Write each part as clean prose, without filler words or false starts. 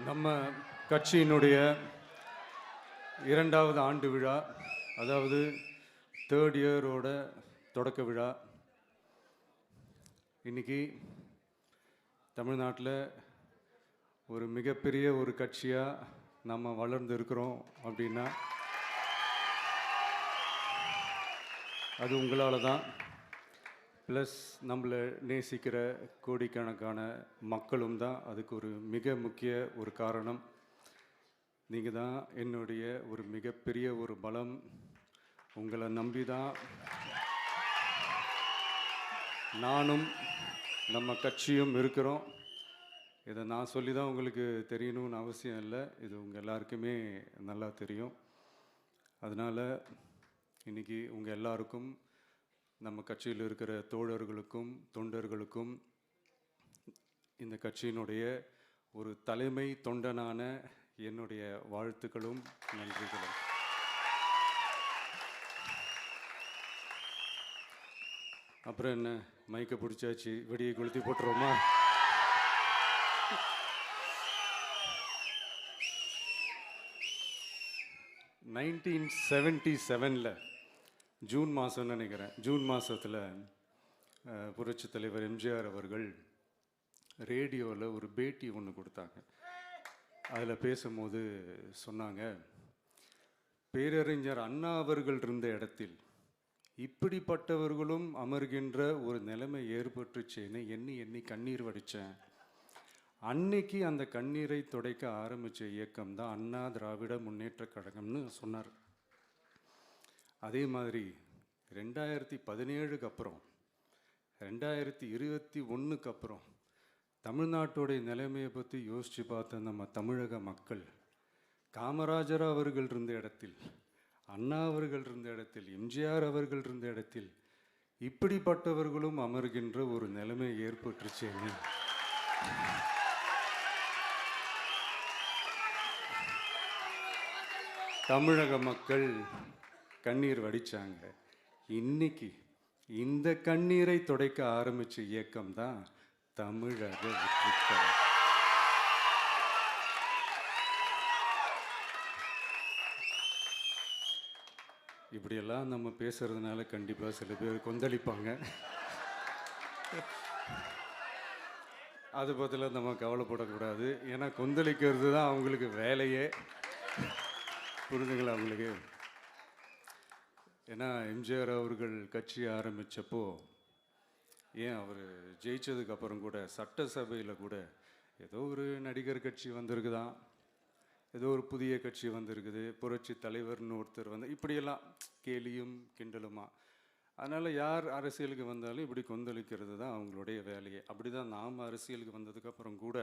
நம்ம கட்சியினுடைய 2வது ஆண்டு விழா, அதாவது 3rd இயரோட தொடக்க விழா. இன்னைக்கு தமிழ்நாட்டில் ஒரு மிகப்பெரிய ஒரு கட்சியாக நம்ம வளர்ந்து இருக்கிறோம் அப்படின்னா அது உங்களால் தான். ப்ளஸ் நம்மளை நேசிக்கிற கோடிக்கணக்கான மக்களும் தான் அதுக்கு ஒரு மிக முக்கிய ஒரு காரணம். நீங்கள் தான் என்னுடைய ஒரு மிகப்பெரிய ஒரு பலம். உங்களை நம்பி தான் நானும் நம்ம கட்சியும் இருக்கிறோம். இதை நான் சொல்லி தான் உங்களுக்கு தெரியணும்னு அவசியம் இல்லை, இது உங்கள் எல்லாருக்குமே நல்லா தெரியும். அதனால் இன்றைக்கி உங்கள் எல்லாருக்கும், நம்ம கட்சியில் இருக்கிற தோழர்களுக்கும் தொண்டர்களுக்கும், இந்த கட்சியினுடைய ஒரு தலைமை தொண்டனான என்னுடைய வாழ்த்துக்களும் நன்றிகளும். அப்புறம் என்ன, மைக்கை பிடிச்சாச்சு, வெடியை கொளுத்தி போட்டுருவோமா? (1977) ஜூன் மாதம்னு நினைக்கிறேன். ஜூன் மாதத்தில் புரட்சி தலைவர் எம்ஜிஆர் அவர்கள் ரேடியோவில் ஒரு பேட்டி ஒன்று கொடுத்தாங்க. அதில் பேசும்போது சொன்னாங்க, பேரறிஞர் அண்ணா அவர்கள் இருந்த இடத்தில் இப்படிப்பட்டவர்களும் அமர்கின்ற ஒரு நிலைமை ஏற்பட்டுச்சேன்னு எண்ணி எண்ணி கண்ணீர் வடித்தேன். அன்னைக்கு அந்த கண்ணீரை துடைக்க ஆரம்பித்த இயக்கம் தான் அண்ணா திராவிட முன்னேற்ற கழகம்னு சொன்னார். அதே மாதிரி 2017க்கு அப்புறம் 2021க்கு அப்புறம் தமிழ்நாட்டுடைய நிலைமையை பற்றி யோசித்து பார்த்த நம்ம தமிழக மக்கள், காமராஜர் அவர்கள் இருந்த இடத்தில், அண்ணா அவர்கள் இருந்த இடத்தில், எம்ஜிஆர் அவர்கள் இருந்த இடத்தில் இப்படிப்பட்டவர்களும் அமர்கின்ற ஒரு நிலைமை ஏற்பட்டுருச்சேன்னு தமிழக மக்கள் கண்ணீர் வடித்தாங்க. இன்னைக்கு இந்த கண்ணீரை துடைக்க ஆரம்பித்த இயக்கம் தான் தமிழக வெற்றிக்கழகம். இப்படியெல்லாம் நம்ம பேசுறதுனால கண்டிப்பாக சில பேர் கொந்தளிப்பாங்க. அது பற்றிலாம் நம்ம கவலைப்படக்கூடாது. ஏன்னா கொந்தளிக்கிறது தான் அவங்களுக்கு வேலையே. புரிஞ்சுங்களா அவங்களுக்கு? ஏன்னா எம்ஜிஆர் அவர்கள் கட்சி ஆரம்பித்தப்போ, ஏன் அவர் ஜெயிச்சதுக்கப்புறம் கூட சட்டசபையில் கூட ஏதோ ஒரு நடிகர் கட்சி வந்திருக்குதான், ஏதோ ஒரு புதிய கட்சி வந்திருக்குது, புரட்சி தலைவர்னு ஒருத்தர் வந்து, இப்படியெல்லாம் கேலியும் கிண்டலுமா. அதனால் யார் அரசியலுக்கு வந்தாலும் இப்படி கொந்தளிக்கிறது தான் அவங்களுடைய வேலையே. அப்படி தான் நாம் அரசியலுக்கு வந்ததுக்கப்புறம் கூட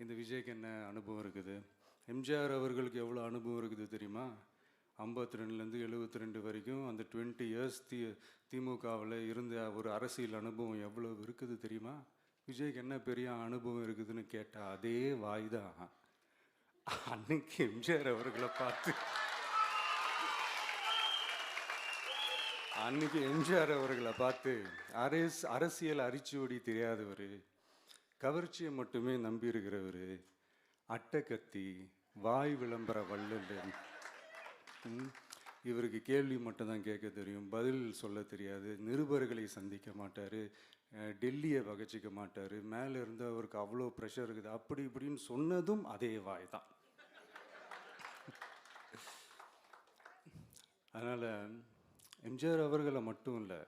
இந்த விஜய்க்கு என்ன அனுபவம் இருக்குது, எம்ஜிஆர் அவர்களுக்கு எவ்வளோ அனுபவம் இருக்குது தெரியுமா? 52லேருந்து 72 வரைக்கும் அந்த 20 இயர்ஸ் திமுகவில் இருந்த ஒரு அரசியல் அனுபவம் எவ்வளோ இருக்குது தெரியுமா? விஜய்க்கு என்ன பெரிய அனுபவம் இருக்குதுன்னு கேட்டால் அதே வாய் தான் அன்னைக்கு எம்ஜிஆர் அவர்களை பார்த்து, அன்னைக்கு எம்ஜிஆர் அவர்களை பார்த்து, அரசியல் அரிச்சுவடி தெரியாதவர், கவர்ச்சியை மட்டுமே நம்பி இருக்கிறவர், அட்டக்கத்தி, வாய் விளம்பர வள்ளல், இவருக்கு கேள்வி மட்டும்தான் கேட்க தெரியும், பதில் சொல்ல தெரியாது, நிருபர்களை சந்திக்க மாட்டார், டெல்லியை வகச்சிக்க மாட்டார், மேலே இருந்து அவருக்கு அவ்வளோ ப்ரெஷர் இருக்குது, அப்படி இப்படின்னு சொன்னதும் அதே வாய் தான். அதனால் எம்ஜிஆர் அவர்களை மட்டும் இல்லை,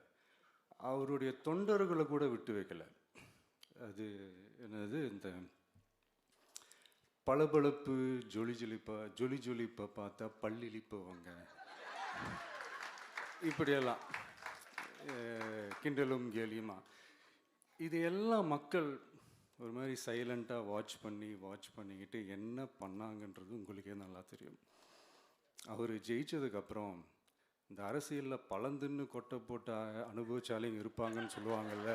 அவருடைய தொண்டர்களை கூட விட்டு வைக்கலை. அது என்னது, இந்த பளபளப்பு ஜொலி ஜொலிப்பை பார்த்தா பல்லிழிப்பவங்க, இப்படியெல்லாம் கிண்டலும் கேலியுமா, இது எல்லாம் மக்கள் ஒரு மாதிரி சைலண்ட்டாக வாட்ச் பண்ணிக்கிட்டு என்ன பண்ணாங்கன்றது உங்களுக்கே நல்லா தெரியும். அவர் ஜெயிச்சதுக்கப்புறம் இந்த அரசியலில் பழந்துன்னு கொட்டை போட்ட அனுபவிச்சாலையும் இருப்பாங்கன்னு சொல்லுவாங்கள்ல,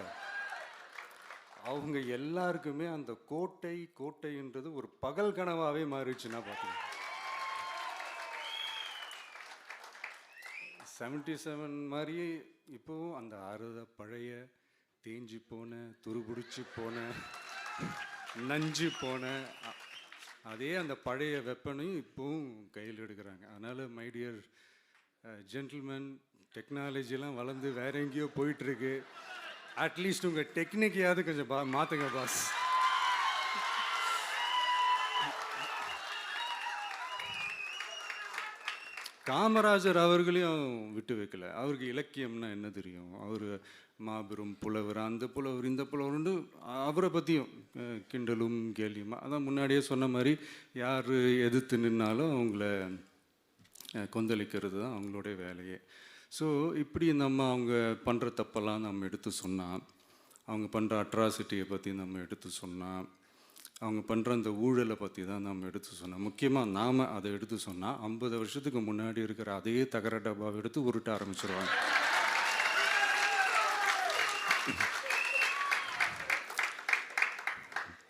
அவங்க எல்லாருக்குமே அந்த கோட்டைன்றது ஒரு பகல் கனவாகவே மாறிடுச்சுன்னா பார்த்துக்கோங்க. 77 மாதிரி இப்போவும் அந்த பழைய தேஞ்சி போன, துருபிடிச்சி போன, நஞ்சு போன அதே அந்த பழைய வெப்பனையும் இப்போவும் கையில் எடுக்கிறாங்க. அதனால் மை டியர் ஜென்டில்மேன், டெக்னாலஜிலாம் வளர்ந்து வேற எங்கேயோ போயிட்டுருக்கு. அட்லீஸ்ட் உங்கள் டெக்னிக்கையாவது கொஞ்சம் மாற்றுங்க பாஸ். காமராஜர் அவர்களையும் விட்டு வைக்கல. அவருக்கு இலக்கியம்னா என்ன தெரியும்? அவர் மாபெரும் புலவர், அந்த புலவர் இந்த புலவர்னு அவரை பற்றியும் கிண்டலும் கேலியுமா. அதான் முன்னாடியே சொன்ன மாதிரி யார் எதிர்த்து நின்னாலும் அவங்கள கொந்தளிக்கிறது தான் அவங்களுடைய வேலையே. ஸோ இப்படி அவங்க பண்ணுற தப்பெல்லாம் நம்ம எடுத்து சொன்னால், அவங்க பண்ணுற அட்ராசிட்டியை பற்றி நம்ம எடுத்து சொன்னால், அவங்க பண்ணுற அந்த ஊழலை பற்றி தான் நம்ம எடுத்து சொன்னோம். முக்கியமாக நாம் அதை எடுத்து சொன்னால் 50 வருஷத்துக்கு முன்னாடி இருக்கிற அதே தகர டப்பாவை எடுத்து உருட்ட ஆரம்பிச்சிருவாங்க.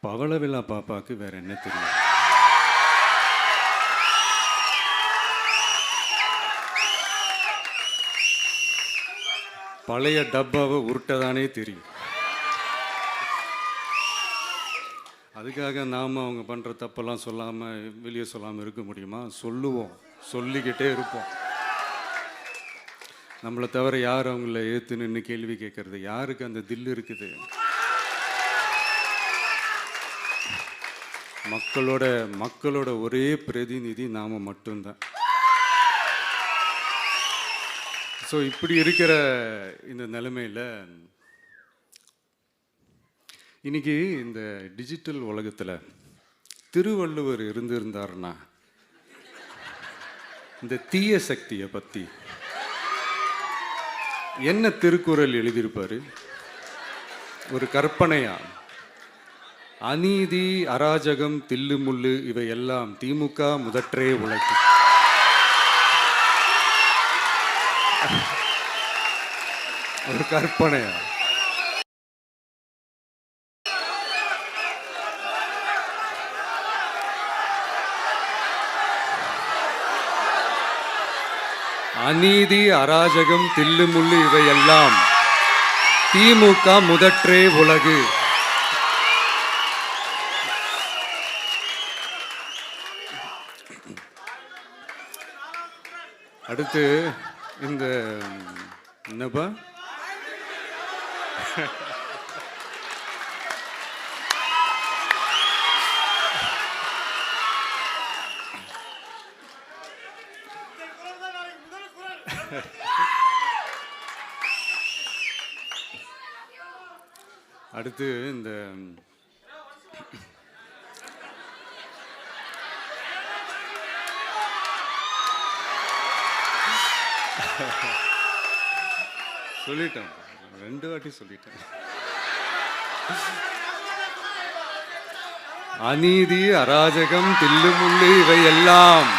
பவளவிழா பாப்பாவுக்கு வேற என்ன தெரியும்? பழைய டப்பாவை உருட்டதானே தெரியும். அதுக்காக நாம் அவங்க பண்ணுற தப்பெல்லாம் சொல்லாமல் வெளியே சொல்லாமல் இருக்க முடியுமா? சொல்லுவோம், சொல்லிக்கிட்டே இருப்போம். நம்மளை தவிர யார் அவங்கள ஏற்று நின்று கேள்வி கேட்கறது? யாருக்கு அந்த தில் இருக்குது? மக்களோட ஒரே பிரதிநிதி நாம் மட்டும்தான். ஸோ இப்படி இருக்கிற இந்த நிலைமையில் இன்னைக்கு இந்த டிஜிட்டல் உலகத்தில் திருவள்ளுவர் இருந்திருந்தாருன்னா இந்த தீய சக்தியை பற்றி என்ன திருக்குறள் எழுதியிருப்பாரு? ஒரு கற்பனையா, அநீதி, அராஜகம், தில்லுமுள்ளு இவை எல்லாம் திமுக முதற்றே உலகு. ஒரு கற்பனையா? அநீதி, அராஜகம், தில்லுமுள்ளு இவையெல்லாம் திமுக முதற்றே உலகு. அடுத்து இந்த என்னப்பா அடுத்து இந்த சொல்லிட்டேன், 2 வாட்டி சொல்லிட்டேன். அநீதி, அராஜகம், தில்லுமுள்ளு இவை எல்லாம்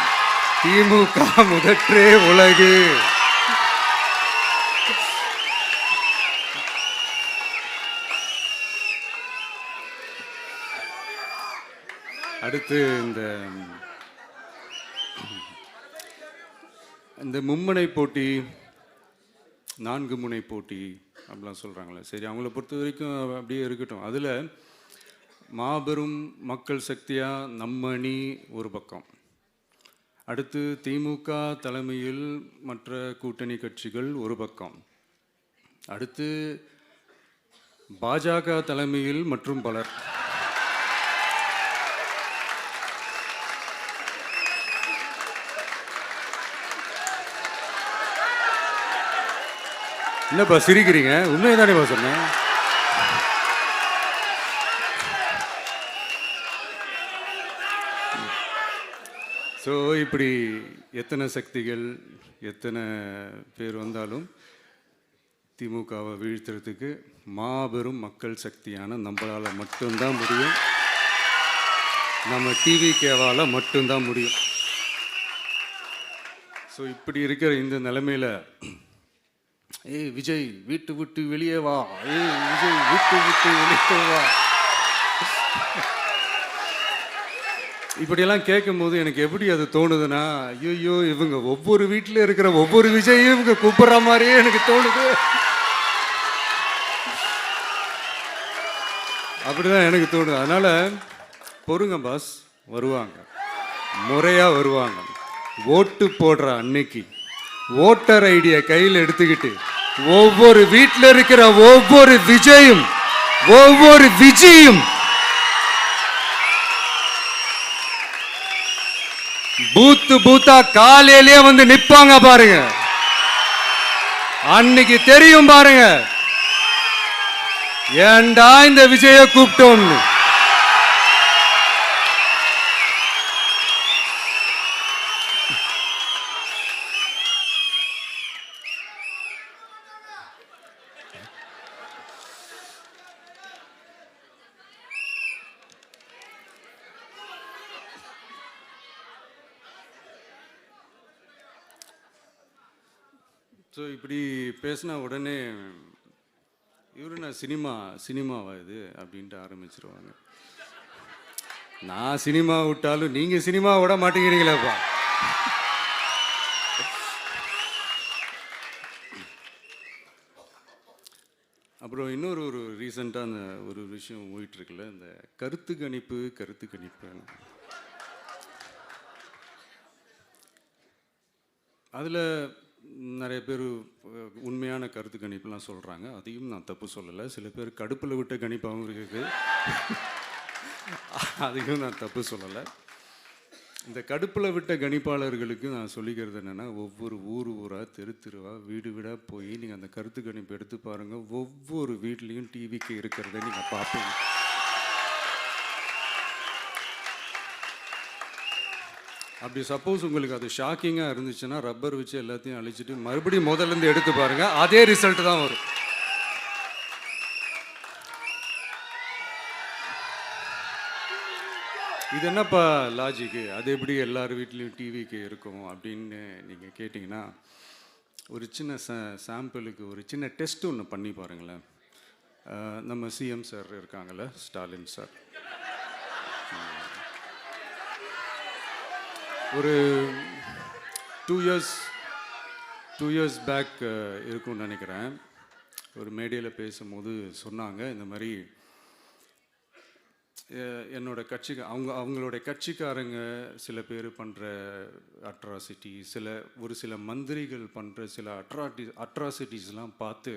திமுக முதற்றே உலகு. அடுத்து இந்த மும்முனை போட்டி, 4 முனை போட்டி அப்படிலாம் சொல்கிறாங்களே, சரி அவங்கள பொறுத்த வரைக்கும் அப்படியே இருக்கட்டும். அதில் மாபெரும் மக்கள் சக்தியாக நம்ம அணி ஒரு பக்கம், அடுத்து திமுக தலைமையில் மற்ற கூட்டணி கட்சிகள் ஒரு பக்கம், அடுத்து பாஜக தலைமையில் மற்றும் பலர். என்னப்பா சிரிக்கிறீங்க? உண்மையை தானேப்பா சொன்னேன். ஸோ இப்படி எத்தனை சக்திகள், எத்தனை பேர் வந்தாலும் திமுகவை வீழ்த்துறதுக்கு மாபெரும் மக்கள் சக்தியான நம்மளால் மட்டும்தான் முடியும். நம்ம டிவிகேவால் மட்டும்தான் முடியும். ஸோ இப்படி இருக்கிற இந்த நிலைமையில் ஏய் விஜய் வீட்டு விட்டு வெளியே வா, ஏய் விஜய் வீட்டு விட்டு வெளியே வா, இப்படியெல்லாம் கேட்கும்போது எனக்கு எப்படி அது தோணுதுன்னா, ஐயோ இவங்க ஒவ்வொரு வீட்டில் இருக்கிற ஒவ்வொரு விஜயும் இவங்க கூப்பிடுற மாதிரியே எனக்கு தோணுது. அப்படிதான் எனக்கு தோணுது. அதனால பொறுங்க பாஸ், வருவாங்க, முறையாக வருவாங்க. ஓட்டு போடுற அன்னைக்கு ஓட்டர் ஐடியை கையில் எடுத்துக்கிட்டு ஒவ்வொரு வீட்டில் இருக்கிற ஒவ்வொரு விஜயும் ஒவ்வொரு விஜயும் பூத்து பூத்தா காலையிலே வந்து நிப்பாங்க பாருங்க. அன்னைக்கு தெரியும் பாருங்க, ஏண்டா இந்த விஜய கூப்பிட்டோம்னு. ஸோ இப்படி பேசினா உடனே இவரு நான் சினிமாவா இது அப்படின்ட்டு ஆரம்பிச்சிருவாங்க. நான் சினிமா விட்டாலும் நீங்கள் சினிமா விட மாட்டேங்கிறீங்களேப்பா. அப்புறம் இன்னொரு ரீசெண்டாக அந்த ஒரு விஷயம் போயிட்டுருக்குல்ல, இந்த கருத்து கணிப்பு. அதில் நிறைய பேர் உண்மையான கருத்து கணிப்புலாம் சொல்கிறாங்க. அதையும் நான் தப்பு சொல்லலை. சில பேர் கடுப்பில் விட்ட கணிப்பாகவும் இருக்குது, அதையும் நான் தப்பு சொல்லலை. இந்த கடுப்பில் விட்ட கணிப்பாளர்களுக்கு நான் சொல்லிக்கிறது என்னென்னா, ஒவ்வொரு ஊராக தெருவாக வீடு வீடாக போய் நீங்கள் அந்த கருத்து கணிப்பு எடுத்து பாருங்கள். ஒவ்வொரு வீட்லேயும் டிவிக்கு இருக்கிறத நீங்கள் பார்ப்பீங்க. அப்படி சப்போஸ் உங்களுக்கு அது ஷாக்கிங்காக இருந்துச்சுன்னா ரப்பர் வச்சு எல்லாத்தையும் அழிச்சிட்டு மறுபடியும் முதல்லேருந்து எடுத்து பாருங்கள், அதே ரிசல்ட் தான் வரும். இது என்னப்பா லாஜிக்கு, அது எப்படி எல்லார் வீட்லேயும் டிவிக்கு இருக்கும் அப்படின்னு நீங்கள் கேட்டிங்கன்னா, ஒரு சின்ன சாம்பிளுக்கு ஒரு சின்ன டெஸ்ட் ஒன்று பண்ணி பாருங்களேன். நம்ம சிஎம் சார் இருக்காங்கள்ல, ஸ்டாலின் சார், ஒரு 2 இயர்ஸ் பேக் இருக்கும்னு நினைக்கிறேன். ஒரு மேடையில் பேசும்போது சொன்னாங்க, இந்த மாதிரி என்னோட கட்சிக்கு அவங்களுடைய கட்சிக்காரங்க சில பேர் பண்ணுற அட்ராசிட்டி, ஒரு சில மந்திரிகள் பண்ணுற சில அட்ராசிட்டிஸ்லாம் பார்த்து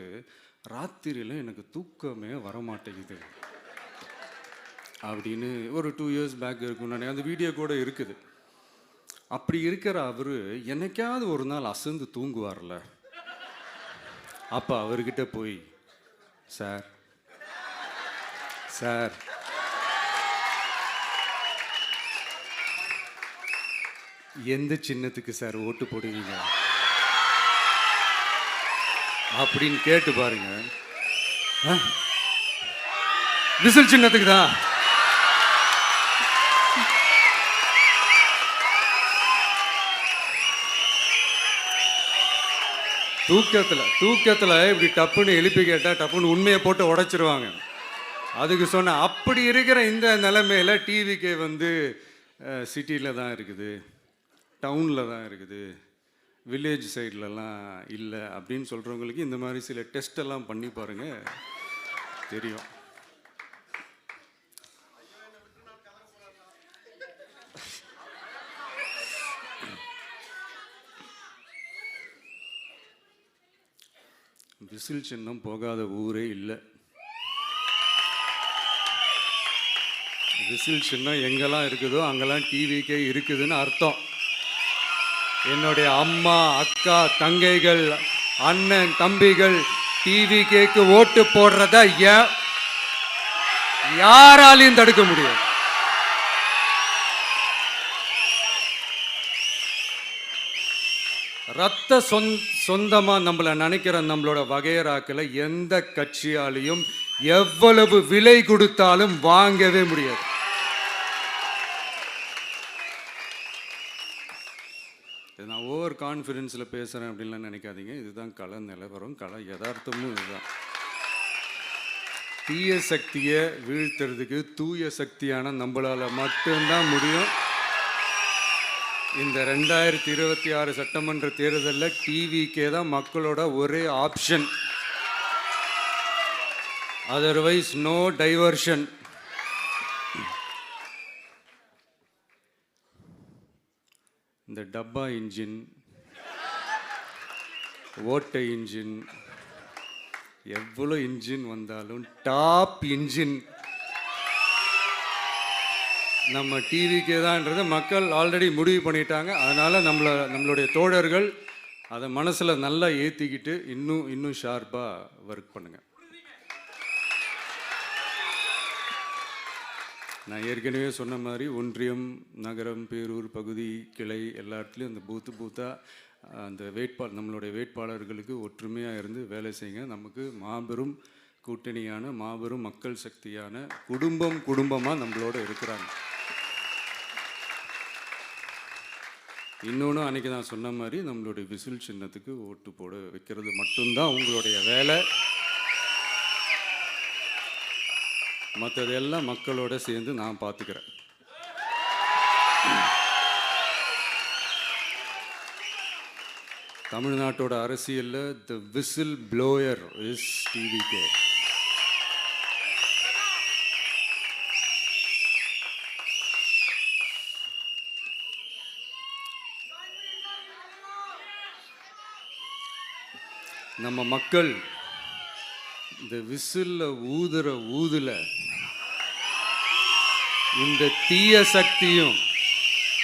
ராத்திரியில் எனக்கு தூக்கமே வரமாட்டேங்குது அப்படின்னு ஒரு 2 இயர்ஸ் பேக் இருக்கும்னு நினைக்கிறேன். அந்த வீடியோ கூட இருக்குது. அப்படி இருக்கிற அவர் என்னைக்காவது ஒரு நாள் அசந்து தூங்குவார்ல, அப்போ அவர்கிட்ட போய், சார் எந்த சின்னத்துக்கு சார் ஓட்டு போடுவீங்க அப்படின்னு கேட்டு பாருங்க. விசில் சின்னத்துக்கு தான். தூக்கத்தில் இப்படி டப்புன்னு எழுப்பி கேட்டால் டப்புன்னு உண்மையை போட்டு உடைச்சிருவாங்க. அதுக்கு சொன்ன அப்படி இருக்கிற இந்த நிலைமையில் டிவிக்கு வந்து சிட்டியில் தான் இருக்குது, டவுனில் தான் இருக்குது, வில்லேஜ் சைட்லலாம் இல்லை அப்படின்னு சொல்கிறவங்களுக்கு இந்த மாதிரி சில டெஸ்டெல்லாம் பண்ணி பாருங்கள், தெரியும். விசில் சின்னம் போகாத ஊரே இல்லை. விசில் சின்னம் எங்கெல்லாம் இருக்குதோ அங்கெல்லாம் டிவிக்கே இருக்குதுன்னு அர்த்தம். என்னுடைய அம்மா, அக்கா, தங்கைகள், அண்ணன், தம்பிகள் டிவிக்கேக்கு ஓட்டு போடுறத யாராலையும் தடுக்க முடியாது. ரத்த சொந்தமா நம்மளை நினைக்கிற நம்மளோட வகையராக்களை எந்த கட்சியாலையும் எவ்வளவு விலை கொடுத்தாலும் வாங்கவே முடியாது. நான் ஓவர் கான்ஃபிடென்ஸில் பேசுகிறேன் அப்படின்லாம் நினைக்காதீங்க. இதுதான் கள நிலவரம், கள யதார்த்தமும் இதுதான். தீய சக்தியை வீழ்த்துறதுக்கு தூய சக்தியான நம்மளால் மட்டும்தான் முடியும். இந்த 2026 சட்டமன்ற தேர்தலில் டிவிக்கே தான் மக்களோட ஒரே ஆப்ஷன். Otherwise no diversion. இந்த டப்பா இன்ஜின், ஓட்டை இன்ஜின், எவ்வளோ இன்ஜின் வந்தாலும் டாப் இன்ஜின் நம்ம டிவிக்கே தான்ன்றதை மக்கள் ஆல்ரெடி முடிவு பண்ணிட்டாங்க. அதனால் நம்மளுடைய தோழர்கள் அதை மனசில் நல்லா ஏற்றிக்கிட்டு இன்னும் ஷார்ப்பாக ஒர்க் பண்ணுங்கள். நான் ஏற்கனவே சொன்ன மாதிரி ஒன்றியம், நகரம், பேரூர், பகுதி, கிளை எல்லா இடத்துலையும் அந்த பூத்தாக அந்த நம்மளுடைய வேட்பாளர்களுக்கு ஒற்றுமையாக இருந்து வேலை செய்யுங்க. நமக்கு மாபெரும் கூட்டணியான மாபெரும் மக்கள் சக்தியான குடும்பமாக நம்மளோட இருக்கிறாங்க. இன்னொன்று அன்றைக்கி நான் சொன்ன மாதிரி நம்மளுடைய விசில் சின்னத்துக்கு ஓட்டு போட வைக்கிறது மட்டும்தான் உங்களுடைய வேலை. மற்றதெல்லாம் மக்களோட சேர்ந்து நான் பார்த்துக்கிறேன். தமிழ்நாட்டோட அரசியலில் த விசில் ப்ளோயர் இஸ் டிவிகே. நம்ம மக்கள் இந்த விசில்ல ஊதுல இந்த தீய சக்தியும்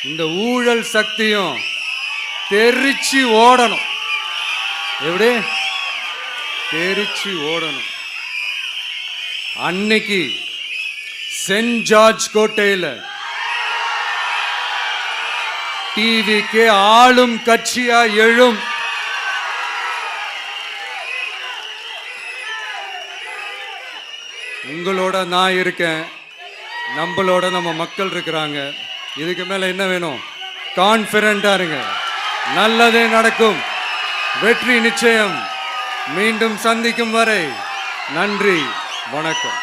இந்த ஊழல் சக்தியும் தெரிச்சு ஓடணும். எப்படி தெரிச்சு ஓடணும்? அன்னைக்கு சென்ட் ஜார்ஜ் கோட்டையில் டிவிக்கு ஆளும் கட்சியா எழும். உங்களோட நான் இருக்கேன், நம்மளோட நம்ம மக்கள் இருக்கிறாங்க. இதுக்கு மேல என்ன வேணும்? கான்ஃபிடென்ட்டா இருங்க. நல்லதே நடக்கும். வெற்றி நிச்சயம். மீண்டும் சந்திக்கும் வரை நன்றி, வணக்கம்.